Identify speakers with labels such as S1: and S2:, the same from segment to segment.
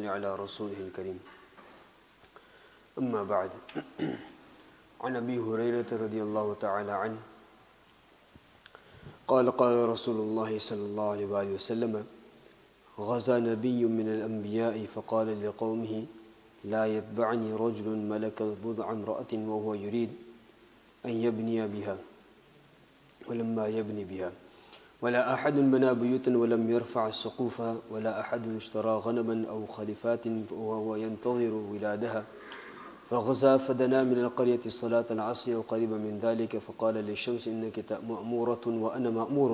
S1: صل على رسوله الكريم أما بعد عن أبي هريرة رضي الله تعالى عنه قال قال رسول الله صلى الله عليه وآله وسلم غزا نبي من الأنبياء فقال لقومه لا يتبعني رجل ملك بضع امرأة وهو يريد أن يبني بها ولما يبني بها ولا أحد بنى بيوتا ولم يرفع سقوفها ولا أحد اشترى غنما أو خلفات وهو ينتظر ولادها فغزا فدنا من القرية صلاة العصر وقريبا من ذلك فقال للشمس إنك مأمورة وأنا مأمور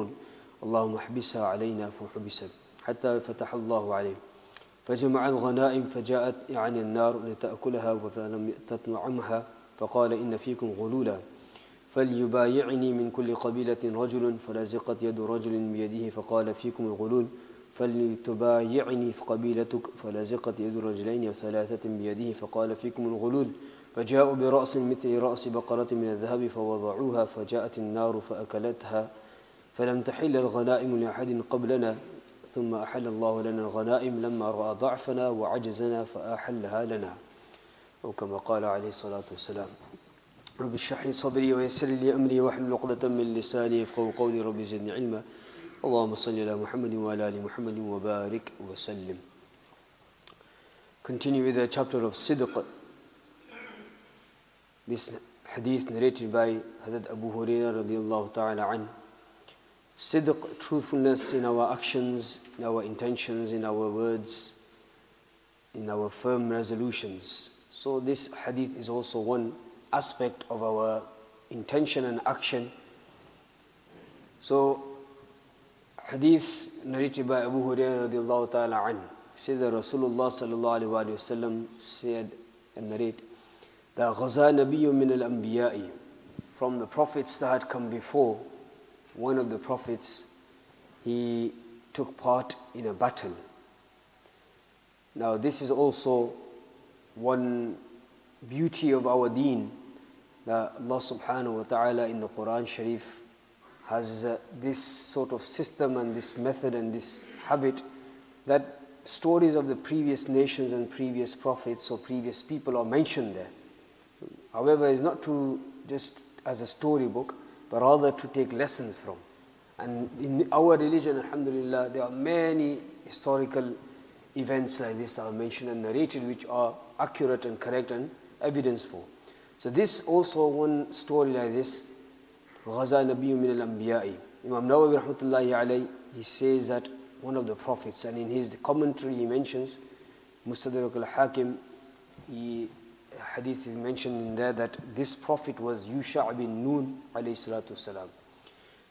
S1: اللهم احبسها علينا فحبست حتى فتح الله عليه فجمع الغنائم فجاءت يعني النار لتأكلها فلم تطعمها فقال إن فيكم غلولا فليبايعني من كل قبيلة رجل فلزقت يد رجل بيده فقال فيكم الغلول فلتبايعني في قبيلتك فلزقت يد رجلين وثلاثة بيده فقال فيكم الغلول فجاءوا برأس مثل رأس بقرة من الذهب فوضعوها فجاءت النار فأكلتها فلم تحل الغنائم لأحد قبلنا ثم أحل الله لنا الغنائم لما رأى ضعفنا وعجزنا فأحلها لنا أو كما قال عليه الصلاة والسلام رب اشرح لي صدري ويسر لي أمري واحلل عقدة من لساني يفقهوا قولي رب زدني علما اللهم صل على محمد وعلى آل محمد وبارك وسلم. Continue with the chapter of Sidq. This hadith narrated by Hazrat Abu Hurairah radiyallahu ta'ala an. Sidq, truthfulness in our actions, in our intentions, in our words, in our firm resolutions. So this hadith is also one aspect of our intention and action. So hadith narrated by Abu Hurairah radiyallahu ta'ala an says that Rasulullah sallallahu alayhi wa sallam said and narrate that Ghaza Nabiyyun min al-Anbiya'i, from the prophets that had come before, one of the prophets, he took part in a battle. Now this is also one beauty of our deen, that Allah subhanahu wa ta'ala in the Quran Sharif has this sort of system and this method and this habit that stories of the previous nations and previous prophets or previous people are mentioned there. However, it's not to just as a storybook, but rather to take lessons from. And in our religion, alhamdulillah, there are many historical events like this that are mentioned and narrated which are accurate and correct and evidence-full. So this also one story like this, Ghaza Nabiyyun min al-Anbiya'i. Imam Nawawi rahmatullahi alayhi, he says that one of the prophets, and in his commentary he mentions, Mustadrak al-Hakim, hadith is mentioned in there that this prophet was Yusha' bin Nun alayhi salatu wasalam.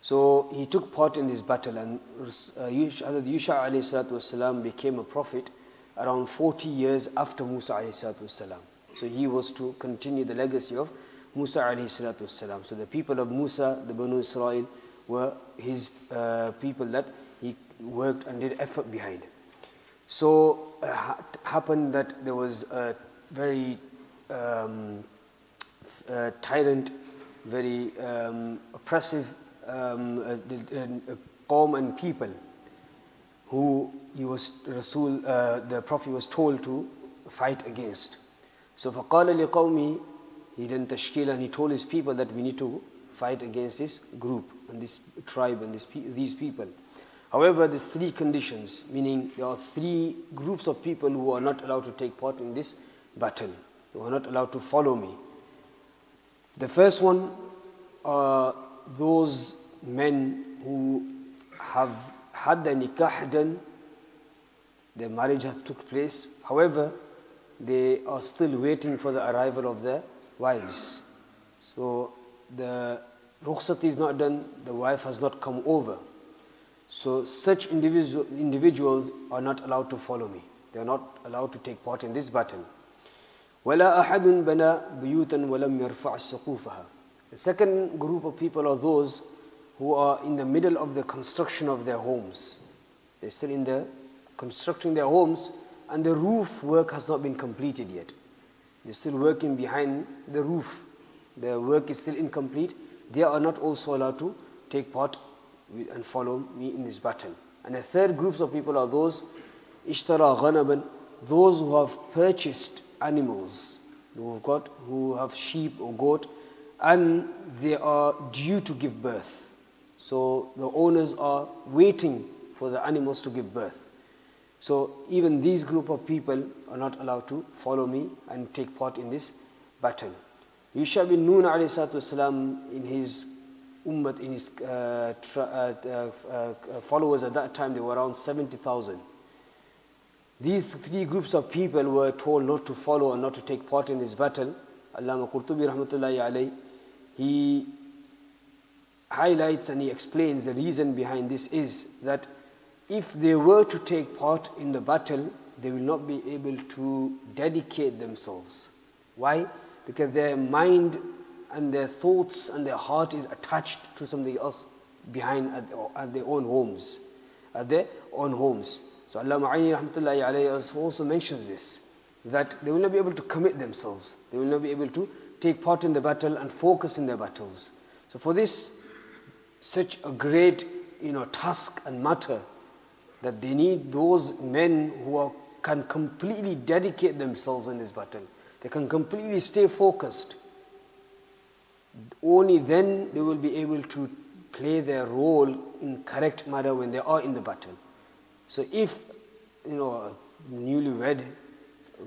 S1: So he took part in this battle, and Yusha' alayhi salatu wasalam became a prophet around 40 years after Musa alayhi salatu wasalam. So he was to continue the legacy of Musa alayhi salatu wasalam. So the people of Musa, the Banu Israel, were his people that he worked and did effort behind. So happened that there was a very tyrant, very oppressive qawm and people who the Prophet was told to fight against. So فَقَالَ لِقَوْمِهِ, he then tashkil and he told his people that we need to fight against this group and this tribe and these people. However, there's three conditions, meaning there are three groups of people who are not allowed to take part in this battle, who are not allowed to follow me. The first one are those men who have had their nikah done, their marriage have took place, however, they are still waiting for the arrival of their wives. So the rukhsat is not done, the wife has not come over. So such individuals are not allowed to follow me. They are not allowed to take part in this battle. وَلَا أَحَدٌ بَنَى بُيُوتًا وَلَمْ يَرْفَعْ سَقُوفَهَا. The second group of people are those who are in the middle of the construction of their homes. They're still in the constructing their homes, and the roof work has not been completed yet. They're still working behind the roof. Their work is still incomplete. They are not also allowed to take part and follow me in this battle. And the third groups of people are those اشترى غنما those who have purchased animals, who have sheep or goat, and they are due to give birth. So the owners are waiting for the animals to give birth. So even these group of people are not allowed to follow me and take part in this battle. Yusha bin Nun alayhi salatu wasalam, in his ummat, in his followers at that time, they were around 70,000. These three groups of people were told not to follow and not to take part in this battle. Allama Qurtubi rahmatullahi alayhi, he highlights and he explains the reason behind this is that if they were to take part in the battle, they will not be able to dedicate themselves. Why? Because their mind and their thoughts and their heart is attached to something else behind at their own homes. At their own homes. So Allama Aini rahmatullahi alayhi also mentions this, that they will not be able to commit themselves. They will not be able to take part in the battle and focus in their battles. So for this, such a great task and matter, that they need those men who can completely dedicate themselves in this battle. They can completely stay focused. Only then they will be able to play their role in correct manner when they are in the battle. So if a newlywed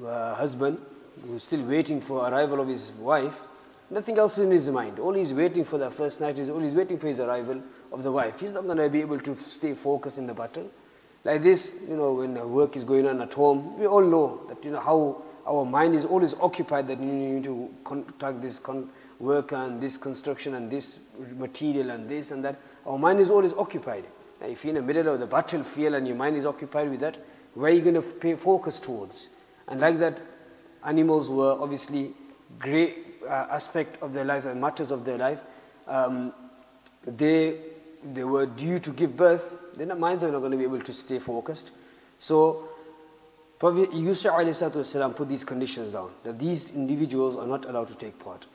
S1: husband who is still waiting for arrival of his wife, nothing else in his mind. All he's waiting for the first night is all he's waiting for his arrival of the wife. He's not going to be able to stay focused in the battle. Like this, when work is going on at home, we all know that how our mind is always occupied, that you need to conduct this work and this construction and this material and this and that. Our mind is always occupied. Now, if you're in the middle of the battlefield and your mind is occupied with that, where are you going to pay focus towards? And like that, animals were obviously great aspect of their life and matters of their life. They were due to give birth. Then the minds are not going to be able to stay focused. So Prophet Yusuf ﷺ put these conditions down, that these individuals are not allowed to take part.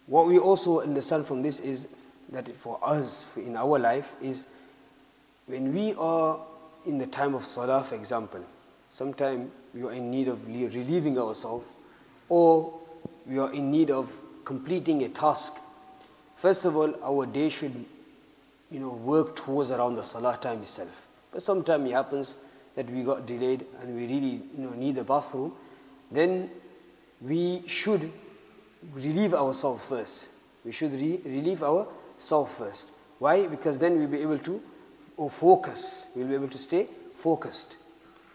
S1: What we also understand from this is that for us, in our life, is when we are in the time of salah, for example, sometimes we are in need of relieving ourselves, or we are in need of completing a task. First of all, our day should work towards around the salah time itself. But sometimes it happens that we got delayed and we really need the bathroom. Then we should relieve ourselves first. We should relieve ourselves first. Why? Because then we'll be able to focus. We'll be able to stay focused.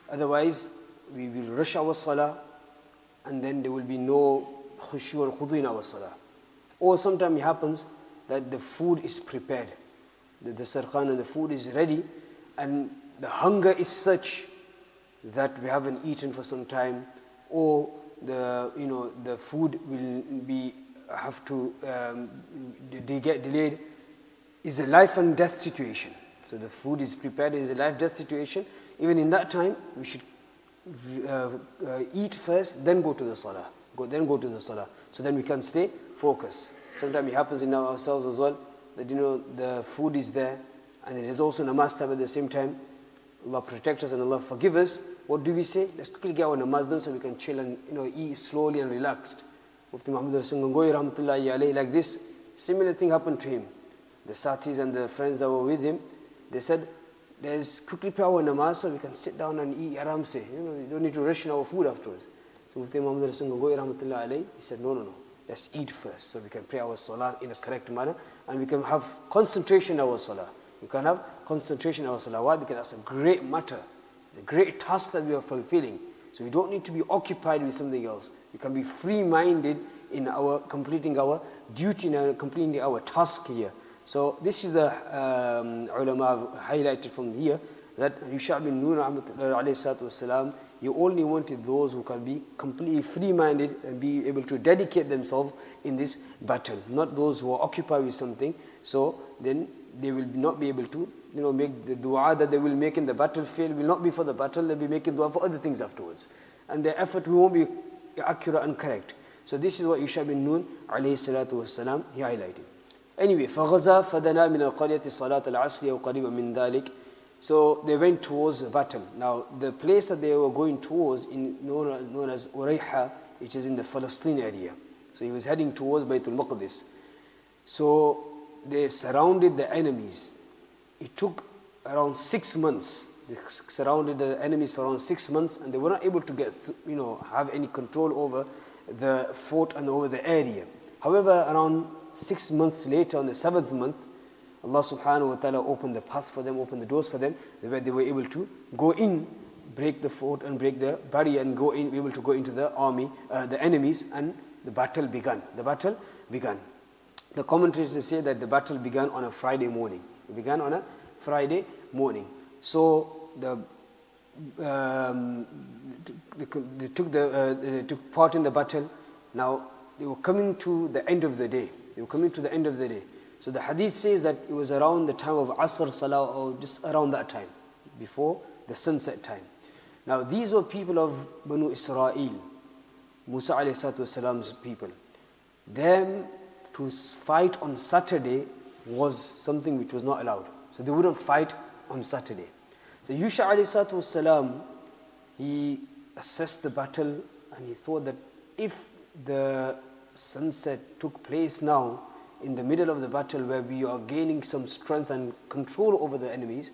S1: Otherwise, we will rush our salah and then there will be no khushu and khudu in our salah. Or sometimes it happens that the food is prepared. The sarkhan and the food is ready, and the hunger is such that we haven't eaten for some time, or the food will have to get delayed. Is a life and death situation. So the food is prepared, it is a life-death situation. Even in that time, we should eat first, then go to the salah. Then go to the salah. So then we can stay focused. Sometimes it happens in ourselves as well, that the food is there, and it is also namaz time at the same time. Allah protect us and Allah forgive us. What do we say? Let's quickly get our namaz done so we can chill and eat slowly and relaxed. Mufti Muhammad Rasul Gangohi rahmatullahi alayhi, like this, similar thing happened to him. The sathis and the friends that were with him, they said, let's quickly pray our namaz so we can sit down and eat aram se. You don't need to rush in our food afterwards. So Mufti Muhammad Rasul Gangohi rahmatullahi alayhi, he said, no. Let's eat first so we can pray our salah in a correct manner and we can have concentration in our salah. We can have concentration in our salah. Why? Because that's a great matter, a great task that we are fulfilling. So we don't need to be occupied with something else. We can be free-minded in completing our duty and completing our task here. So this is the ulama highlighted from here, that Yusha bin Nun alayhi salatu wasalam, you only wanted those who can be completely free-minded and be able to dedicate themselves in this battle, not those who are occupied with something. So then they will not be able to make the dua that they will make in the battlefield will not be for the battle, they'll be making dua for other things afterwards. And their effort won't be accurate and correct. So this is what Yusha bin Nun alayhi salatu wasalam, he highlighted. Anyway, فَغَزَى فَدَنَا مِنَ الْقَرْيَةِ صَلَاةَ الْعَصْرِ أَوْ قَرِيبًا مِنْ ذَلِكَ. So they went towards the battle. Now the place that they were going towards known as Urayha, which is in the Palestine area. So he was heading towards Baytul Maqdis. So they surrounded the enemies. It took around 6 months. They surrounded the enemies for around 6 months, and they were not able to get, have any control over the fort and over the area. However, around 6 months later, on the 7th month, Allah subhanahu wa ta'ala opened the path for them, opened the doors for them, where they were able to go in, break the fort and break the barrier and go in, be able to go into the army, the enemies, and the battle began. The battle began. The commentators say that the battle began on a Friday morning. It began on a Friday morning. So they took part in the battle. Now they were coming to the end of the day. So the hadith says that it was around the time of Asr Salah, or just around that time, before the sunset time. Now these were people of Banu Israel, Musa alayhi salatu wasalam's people. Them to fight on Saturday was something which was not allowed. So they wouldn't fight on Saturday. So Yusha alayhi salatu wasalam, he assessed the battle and he thought that if the sunset took place now, in the middle of the battle where we are gaining some strength and control over the enemies,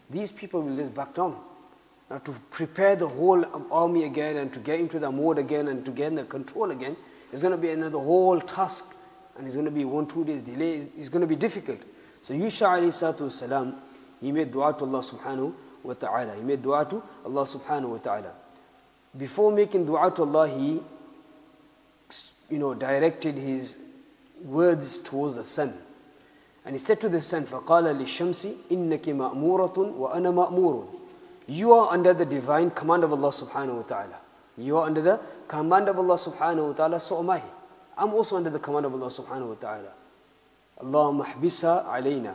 S1: these people will just back down. Now to prepare the whole army again and to get into the mode again and to gain the control again, it's going to be another whole task, and it's going to be 1-2 days delay. It's going to be difficult. So Yusha alayhi salatu wasalam, he made dua to Allah subhanahu wa ta'ala. He made dua to Allah subhanahu wa ta'ala. Before making dua to Allah, he directed his words towards the sun. And he said to the sun, فَقَالَ لِلشَّمْسِ إِنَّكِ مَأْمُورَةٌ وَأَنَا مَأْمُورٌ. You are under the divine command of Allah subhanahu wa ta'ala. You are under the command of Allah subhanahu wa ta'ala, so am I. I'm also under the command of Allah subhanahu wa ta'ala. Allahumma hbisha alayna.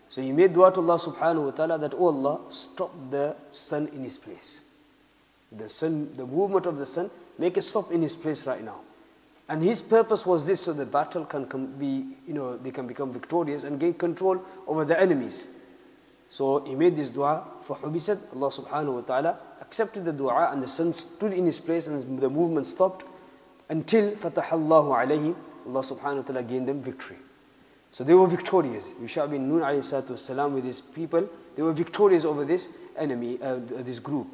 S1: So he made dua to Allah subhanahu wa ta'ala that, oh Allah, stop the sun in his place. The sun, the movement of the sun, make it stop in his place right now. And his purpose was this, so the battle can they can become victorious and gain control over the enemies. So he made this dua for Hubisat. Allah subhanahu wa ta'ala accepted the dua, and the sun stood in his place and the movement stopped until Fatahallahu alayhi, Allah subhanahu wa ta'ala gained them victory. So they were victorious. Yusha bin Nun alayhi salatu wasalam with his people, they were victorious over this enemy, this group.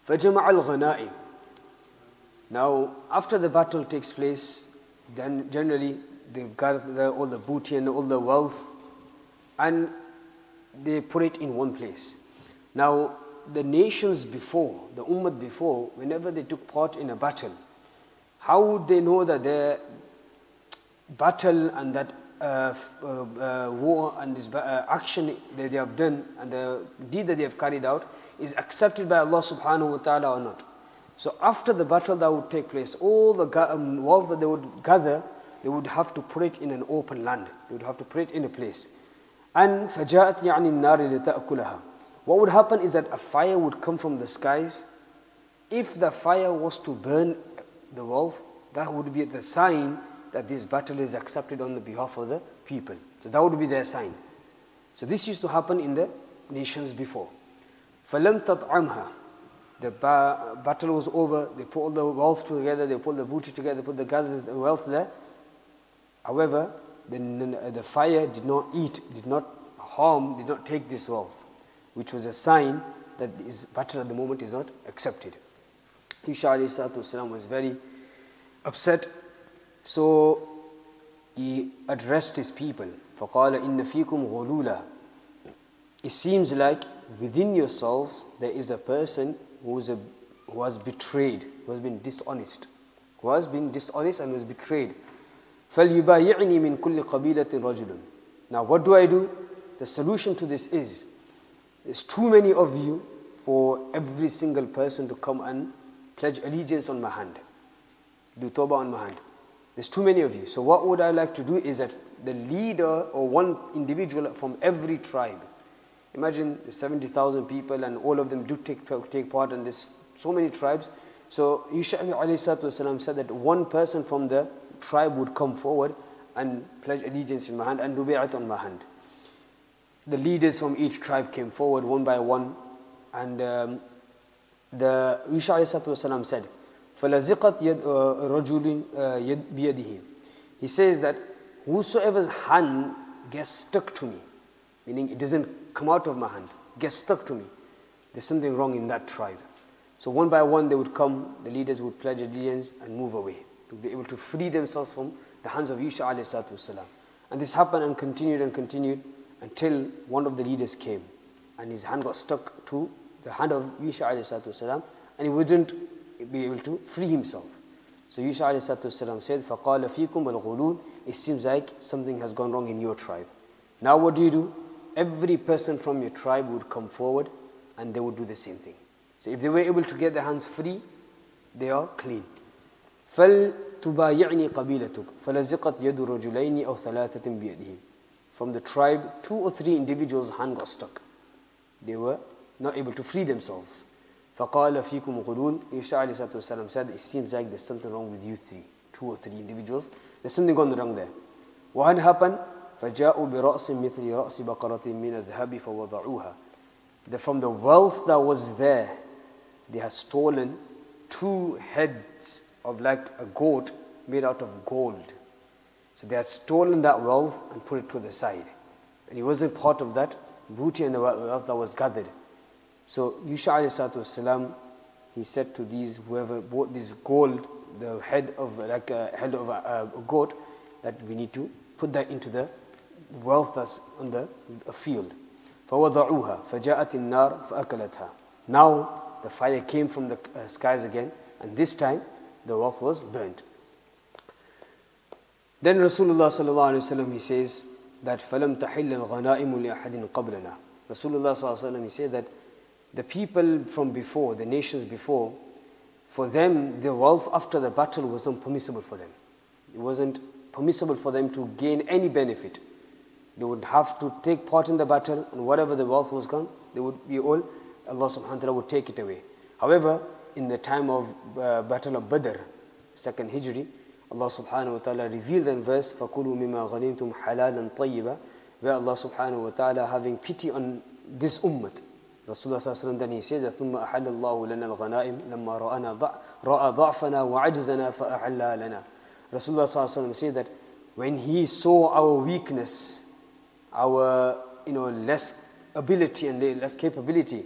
S1: فَجَمَعَ الْغَنَائِمِ. Now, after the battle takes place, then generally they gather all the booty and all the wealth and they put it in one place. Now, the nations before, the ummah before, whenever they took part in a battle, how would they know that their battle and that war and this action that they have done and the deed that they have carried out is accepted by Allah subhanahu wa ta'ala or not? So after the battle that would take place, all the wealth that they would gather, they would have to put it in an open land. They would have to put it in a place. And فَجَاءَتْ يَعْنِ النَّارِ لِتَأْكُلَهَا. What would happen is that a fire would come from the skies. If the fire was to burn the wealth, that would be the sign that this battle is accepted on the behalf of the people. So that would be their sign. So this used to happen in the nations before. فَلَمْ تَطْعَمْهَا. The battle was over, they put all the wealth together, they put the booty together, they gathered the wealth there. However, the fire did not eat, did not harm, did not take this wealth, which was a sign that this battle at the moment is not accepted. Yusha alayhi salatu wasalam was very upset, so he addressed his people. فَقَالَ إِنَّ فِيكُمْ غُلُولًا. It seems like within yourselves there is a person who has betrayed, who has been dishonest. Who has been dishonest and was betrayed. فَلْيُبَايِعْنِي مِنْ كُلِّ قَبِيلَةٍ رَجُلٌ. Now what do I do? The solution to this is, there's too many of you for every single person to come and pledge allegiance on my hand. Do tawbah on my hand. There's too many of you. So what would I like to do is that the leader or one individual from every tribe, imagine 70,000 people and all of them do take part, and there's so many tribes. So Yusha alayhi salatu said that one person from the tribe would come forward and pledge allegiance in my hand and do bay'at on my hand. the leaders from each tribe came forward one by one, and the Yusha ﷺ said, فَلَزِقَتْ رَجُلٍ يَدْ بِيَدِهِ. He says that whosoever's hand gets stuck to me, meaning it doesn't come out of my hand, gets stuck to me, there's something wrong in that tribe. So one by one they would come, the leaders would pledge allegiance and move away to be able to free themselves from the hands of Yusha ﷺ. And this happened and continued until one of the leaders came and his hand got stuck to the hand of Yusha ﷺ and he wouldn't be able to free himself. So Yusha ﷺ said, فَقَالَ فِيكُمْ الْغُلُولِ. It seems like something has gone wrong in your tribe. Now what do? Every person from your tribe would come forward and they would do the same thing. So if they were able to get their hands free, they are clean. فَلْتُبَايِعْنِي قَبِيلَتُكَ فَلَزِقَتْ يَدُ رَجُلَيْنِ أَوْ ثَلَاثَةٍ بِيَدِهِمْ. From the tribe, 2 or 3 individuals' hand got stuck. They were not able to free themselves. فَقَالَ فِيكُمْ غُلُولٌ. Yusha ﷺ said, it seems like there's something wrong with you 2 or 3 individuals. There's something gone wrong there. What had happened? فَجَاءُوا بِرَأْسٍ مِثْلِ رَأْسِ بَقَرَةٍ مِنَ الذَّهَبِ فَوَضَعُوهَا. From the wealth that was there, they had stolen 2 heads of like a goat made out of gold. So they had stolen that wealth and put it to the side. And it wasn't part of that booty and the wealth that was gathered. So Yusha ﷺ, he said to these, whoever bought this gold, the head of a goat, that we need to put that into the wealth that's on the field. فَوَضَعُوهَا فَجَاءَتِ النَّارِ فَأَكَلَتْهَا. Now the fire came from the skies again, and this time the wealth was burnt. Then Rasulullah sallallahu alaihi wasallam, he says that فَلَمْ تَحِلَّ الْغَنَائِمُ لِأَحَدٍ قَبْلَنَا. Rasulullah sallallahu alaihi wasallam, he said that the people from before, the nations before, for them the wealth after the battle wasn't permissible for them. It wasn't permissible for them to gain any benefit. They would have to take part in the battle, and whatever the wealth was gone, they would be all, Allah subhanahu wa ta'ala would take it away. However, in the time of Battle of Badr, 2nd Hijri, Allah subhanahu wa ta'ala revealed in verse, فَكُلُوا مِمَّا غَنِمْتُمْ حَلَالًا طَيِّبًا, where Allah subhanahu wa ta'ala having pity on this ummah. Rasulullah sallallahu alaihi wasallam, then he said that ثُمَّ أَحَلَّ اللَّهُ لَنَا الْغَنَائِمْ لَمَّا رَأَى ضَعْفَنَا وَعَجْزَنَا فَأَحَلَّهَا لَنَا. Rasulullah sallallahu alaihi wasallam said that when he saw our weakness, our less ability and less capability,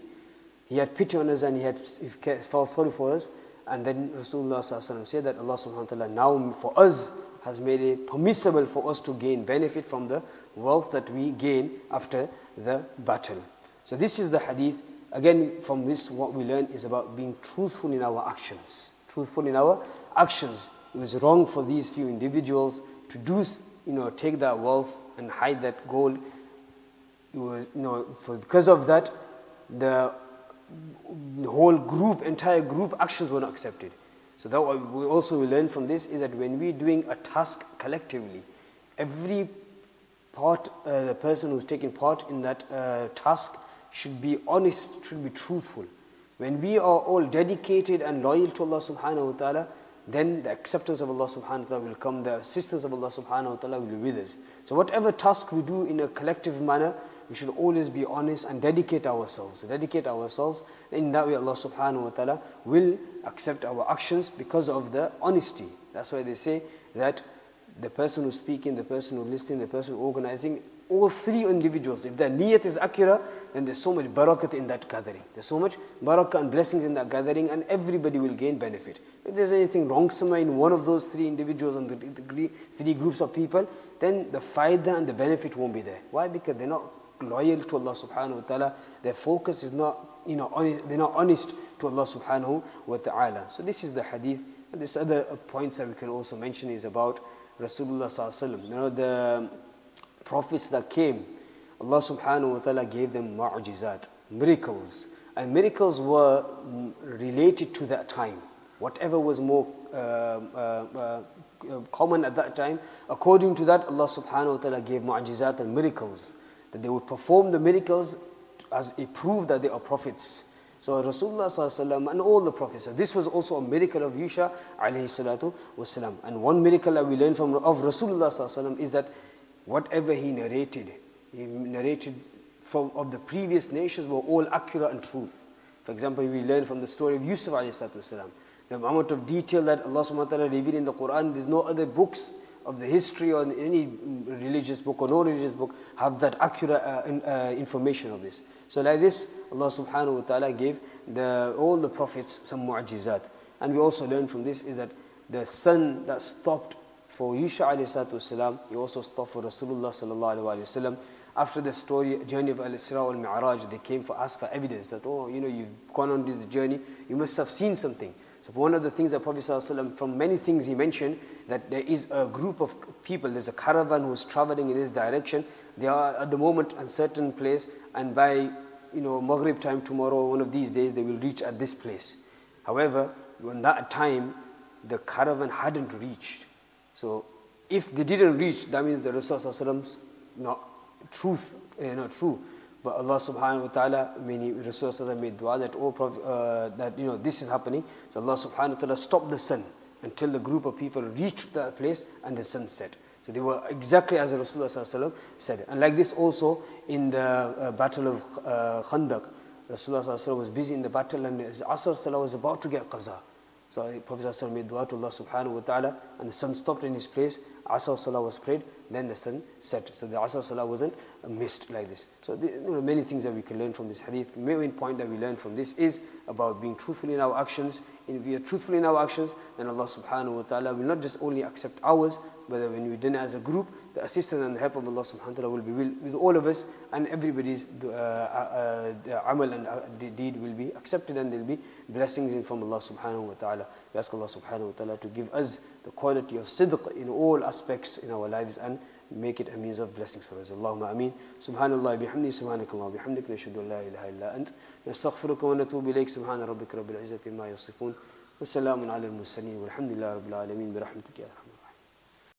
S1: he had pity on us and he felt sorry for us. And then Rasulullah sallallahu alaihi wasallam said that Allah subhanahu wa ta'ala now for us has made it permissible for us to gain benefit from the wealth that we gain after the battle. So this is the hadith. Again, from this what we learn is about being truthful in our actions. Truthful in our actions. It was wrong for these few individuals to do, take that wealth and hide that gold. It was, because of that, the whole group, entire group actions were not accepted. So that what we also learn from this is that when we're doing a task collectively, every part, the person who's taking part in that task should be honest, should be truthful. When we are all dedicated and loyal to Allah subhanahu wa ta'ala, then the acceptance of Allah subhanahu wa ta'ala will come, the assistance of Allah subhanahu wa ta'ala will be with us. So whatever task we do in a collective manner, we should always be honest and dedicate ourselves. In that way Allah subhanahu wa ta'ala will accept our actions because of the honesty. That's why they say that the person who's speaking, the person who's listening, the person who's organizing, all 3 individuals, if their niyat is accurate, then there's so much barakat in that gathering. There's so much barakah and blessings in that gathering, and everybody will gain benefit. If there's anything wrong somewhere in one of those 3 individuals and the 3 groups of people, then the faidah and the benefit won't be there. Why? Because they're not loyal to Allah subhanahu wa ta'ala. Their focus is not, they're not honest to Allah subhanahu wa ta'ala. So this is the hadith. And this other points that we can also mention is about Rasulullah sallallahu alaihi wasallam. The prophets that came, Allah subhanahu wa ta'ala gave them mu'jizat, miracles. And miracles were related to that time. Whatever was more common at that time, according to that, Allah subhanahu wa ta'ala gave mu'jizat and miracles. That they would perform the miracles as a proof that they are prophets. So Rasulullah sallallahu alaihi wasallam and all the prophets. So this was also a miracle of Yusha alayhi salatu wasalam. And one miracle that we learn of Rasulullah sallallahu alaihi wasallam is that whatever he narrated of the previous nations were all accurate and truth. For example, we learn from the story of Yusuf alayhi salatu. The amount of detail that Allah subhanahu wa ta'ala revealed in the Quran, there's no other books of the history or any religious book or no religious book have that accurate information of this. So like this, Allah subhanahu wa ta'ala gave all the prophets some mu'ajizat. And we also learn from this is that the sun that stopped for Yusuf alayhi salatu, he also stopped for Rasulullah sallallahu alayhi wasallam. After the journey of Al-Isra wal-Mi'raj, they came for us for evidence that, you've gone on this journey, you must have seen something. So one of the things that Prophet ﷺ, from many things he mentioned, that there is a group of people, there's a caravan who's traveling in this direction. They are at the moment in a certain place, and by Maghrib time tomorrow, one of these days, they will reach at this place. However, when that time, the caravan hadn't reached. So if they didn't reach, that means the Rasulullah not true. But Allah subhanahu wa ta'ala, Rasulullah made dua that this is happening. So Allah subhanahu wa ta'ala stopped the sun until the group of people reached that place and the sun set. So they were exactly as Rasulullah said. And like this also in the battle of Khandaq, Rasulullah was busy in the battle and his Asr Salah was about to get qaza. So Prophet made dua to Allah subhanahu wa ta'ala and the sun stopped in his place. Asr Salah was prayed, then the sun set. So the Asr Salah wasn't missed like this. So many things that we can learn from this hadith. The main point that we learn from this is about being truthful in our actions. If we are truthful in our actions, then Allah subhanahu wa ta'ala will not just only accept ours, but when we do it as a group, the assistance and the help of Allah subhanahu wa ta'ala will be with all of us, and everybody's amal and deed will be accepted, and there will be blessings in from Allah subhanahu wa ta'ala. We ask Allah subhanahu wa ta'ala to give us the quality of sidq in all aspects in our lives and make it a means of blessings for us. Allahumma ameen. Subhanallah bihamdi, subhanakallah bihamdik, nashhadu an la ilaha illa ant, nastaghfiruka wa natubu ilayk, subhana rabbika rabbil izzati amma yasifun, wa salamun ala al-mursalin, walhamdulillahi rabbil alamin, bi rahmatika ya arhamar